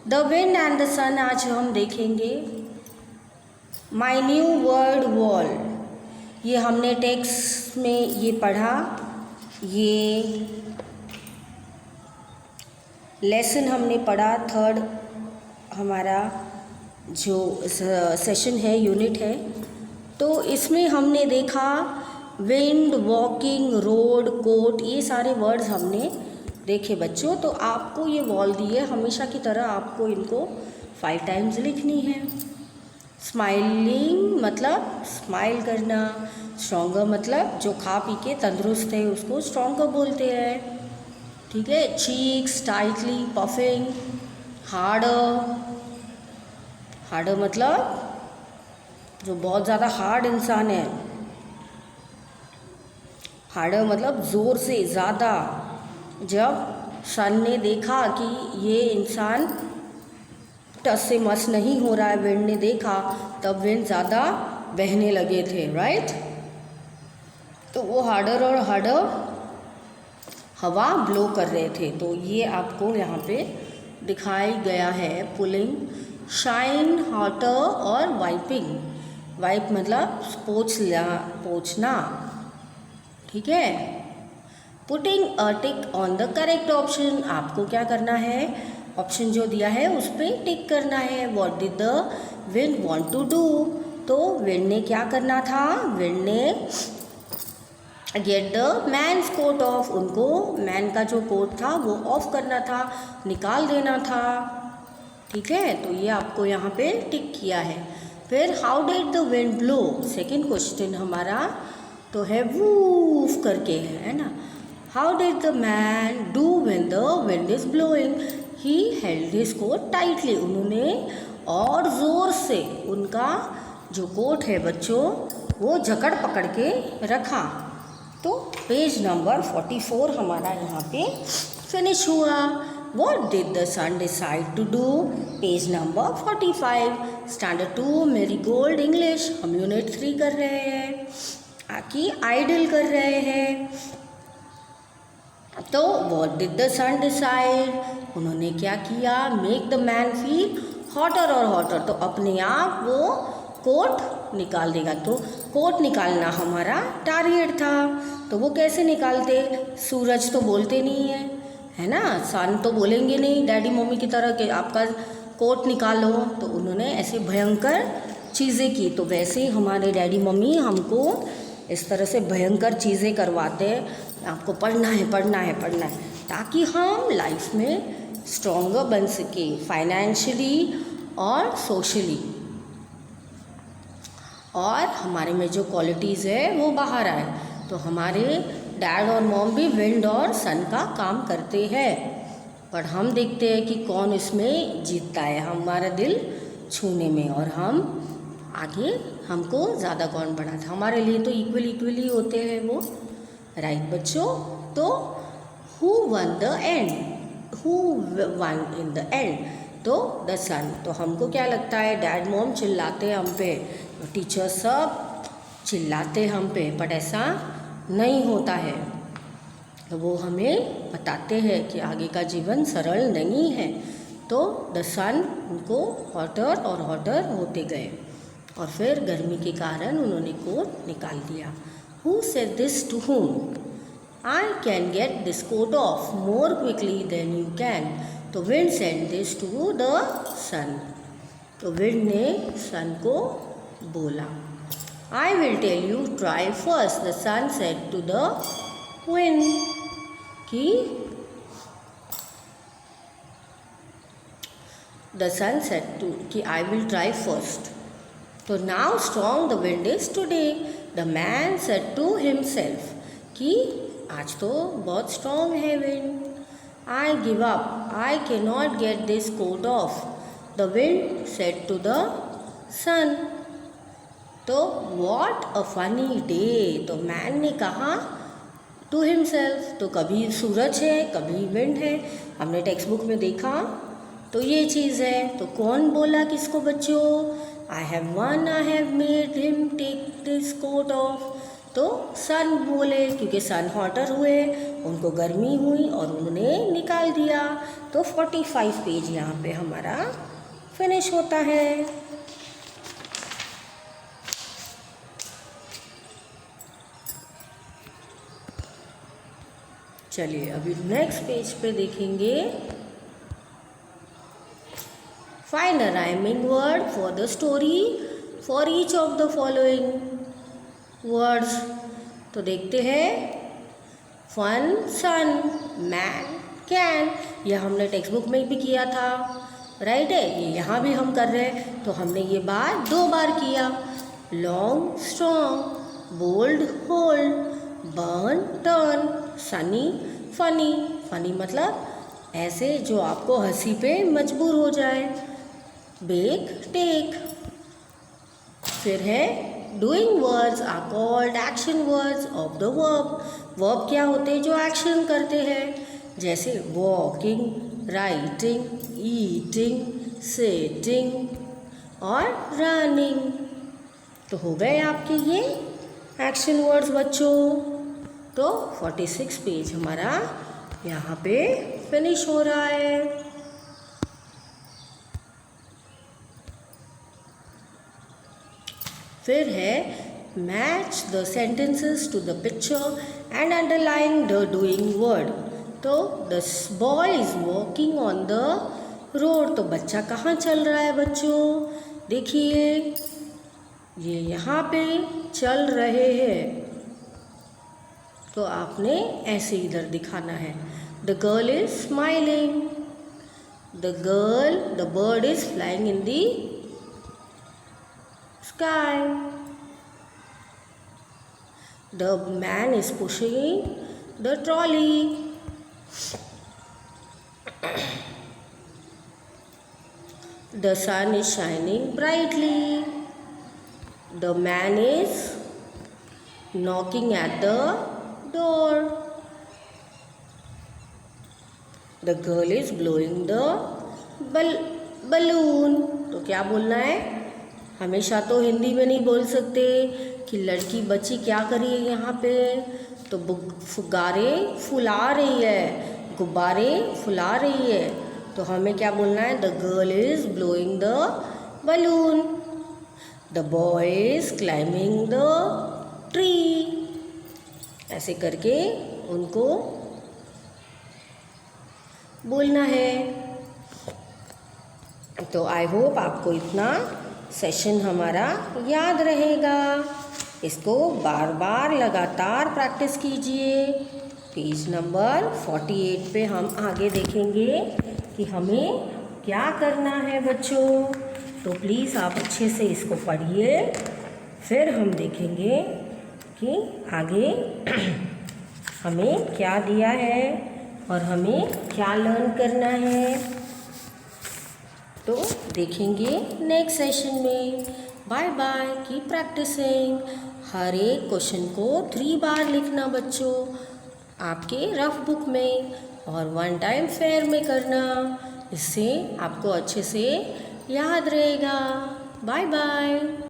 The wind and the सन आज हम देखेंगे। माई न्यू वर्ड वॉल, ये हमने टेक्स्ट में ये पढ़ा, ये लेसन हमने पढ़ा। थर्ड हमारा जो सेशन है, यूनिट है, तो इसमें हमने देखा विंड, वॉकिंग, रोड, कोट, ये सारे वर्ड्स हमने देखे बच्चों। तो आपको ये वॉल दी है, हमेशा की तरह आपको इनको 5 टाइम्स लिखनी है। स्माइलिंग मतलब स्माइल करना, स्ट्रॉन्गर मतलब जो खा पी के तंदुरुस्त है उसको स्ट्रॉन्गर बोलते हैं, ठीक है। Cheeks, tightly, puffing, harder, harder मतलब जो बहुत ज़्यादा हार्ड इंसान है, हार्डर मतलब ज़ोर से ज़्यादा। जब सन ने देखा कि ये इंसान टस से मस नहीं हो रहा है, विंड ने देखा, तब विंड ज़्यादा बहने लगे थे, राइट। तो वो हार्डर और हार्डर हवा ब्लो कर रहे थे। तो ये आपको यहाँ पे दिखाई गया है। पुलिंग, शाइन, हॉटर और वाइपिंग। वाइप मतलब पोंछना, ठीक है। Putting a tick on the correct option, आपको क्या करना है, ऑप्शन जो दिया है उस पर टिक करना है। What did the wind want to do, तो विंड ने क्या करना था, विंड ने get the man's coat off, उनको मैन का जो कोट था वो ऑफ करना था, निकाल देना था, ठीक है। तो ये आपको यहाँ पे टिक किया है। फिर how did the wind blow, second question हमारा तो है वूफ करके है ना। How did the man do when the wind is blowing, he held his coat tightly, उन्होंने और ज़ोर से उनका जो कोट है बच्चों वो जकड़ पकड़ के रखा। तो पेज नंबर 44 हमारा यहाँ पे फिनिश हुआ। What did the sun decide to do, page number 45, standard 2 marigold English, हम यूनिट 3 कर रहे हैं, आकि आइडल कर रहे हैं। तो what did the sun decide, उन्होंने क्या किया, make the man feel hotter और hotter, तो अपने आप वो कोट निकाल देगा। तो कोट निकालना हमारा टारगेट था। तो वो कैसे निकालते, सूरज तो बोलते नहीं है ना, सन तो बोलेंगे नहीं डैडी मम्मी की तरह कि आपका कोट निकालो, तो उन्होंने ऐसे भयंकर चीज़ें की। तो वैसे हमारे डैडी मम्मी हमको इस तरह से भयंकर चीज़ें करवाते हैं, आपको पढ़ना है पढ़ना है पढ़ना है, ताकि हम लाइफ में स्ट्रॉन्गर बन सके, फाइनेंशियली और सोशली, और हमारे में जो क्वालिटीज़ है वो बाहर आए। तो हमारे डैड और मॉम भी विंड और सन का काम करते हैं, पर हम देखते हैं कि कौन इसमें जीतता है, हमारा दिल छूने में, और हम आगे हमको ज़्यादा कौन बढ़ाता है। हमारे लिए तो इक्वली होते हैं वो, राइट बच्चों। तो who one the end, who one in the end, तो द सन। तो हमको क्या लगता है, डैड मॉम चिल्लाते हैं हम पे, टीचर सब चिल्लाते हम पे, बट ऐसा नहीं होता है। तो वो हमें बताते हैं कि आगे का जीवन सरल नहीं है। तो द सन उनको हॉटर और हॉटर होते गए, और फिर गर्मी के कारण उन्होंने कोट निकाल दिया। Who said this to whom, I can get this coat off more quickly than you can, तो wind said this to the sun, तो विंड ने सन को बोला। I will tell you try first, the sun said to the wind, कि the sun said to कि I will try first. तो now strong the wind is today, the man said to himself, कि आज तो बहुत strong है wind. I give up, I can not get this coat off, the wind said to the sun. तो what a funny day, तो man ने कहा to himself, तो कभी सूरज है कभी विंड है, हमने टेक्स्ट बुक में देखा। तो ये चीज़ है। तो कौन बोला किसको बच्चों, I have won, I have made him take this coat off, तो सन बोले क्योंकि सन हॉटर हुए, उनको गर्मी हुई और उन्होंने निकाल दिया। तो 45 पेज यहाँ पे हमारा फिनिश होता है। चलिए अभी नेक्स्ट पेज पे देखेंगे। Find a rhyming word for the story for each of the following words. तो देखते हैं, फन, सन, मैन, कैन, यह हमने टेक्स्ट बुक में भी किया था, राइट है। ये यहाँ भी हम कर रहे हैं, तो हमने ये बात 2 बार किया। Long, strong, bold, hold, burn, turn, sunny, funny. Funny मतलब ऐसे जो आपको हंसी पे मजबूर हो जाए। Bake, take. फिर है doing words are called action words of the verb. Verb क्या होते हैं जो एक्शन करते हैं, जैसे वॉकिंग, राइटिंग, ईटिंग, सिटिंग और रनिंग। तो हो गए आपके ये एक्शन वर्ड्स बच्चों। तो 46 पेज हमारा यहाँ पे फिनिश हो रहा है। फिर है match the sentences to the picture and underline the doing word. तो the boy is walking on the road. तो बच्चा कहाँ चल रहा है बच्चों, देखिए ये यहाँ पे चल रहे हैं। तो आपने ऐसे इधर दिखाना है। The girl is smiling, the bird is flying in the sky. The man is pushing the trolley. The sun is shining brightly. The man is knocking at the door. The girl is blowing the balloon. तो क्या बोलना है, हमेशा तो हिंदी में नहीं बोल सकते कि लड़की बच्ची क्या करी है यहाँ पे। तो फुग्गारे फुला रही है, गुब्बारे फुला रही है। तो हमें क्या बोलना है, the girl is blowing the balloon, the boy is climbing the tree. ऐसे करके उनको बोलना है। तो आई होप आपको इतना सेशन हमारा याद रहेगा। इसको बार बार लगातार प्रैक्टिस कीजिए। पेज नंबर 48 पे हम आगे देखेंगे कि हमें क्या करना है बच्चों। तो प्लीज़ आप अच्छे से इसको पढ़िए, फिर हम देखेंगे कि आगे हमें क्या दिया है और हमें क्या लर्न करना है। तो देखेंगे नेक्स्ट सेशन में। Bye bye, keep practising. हर एक क्वेश्चन को 3 बार लिखना बच्चों आपके रफ बुक में, और 1 टाइम फेयर में करना। इससे आपको अच्छे से याद रहेगा। Bye bye.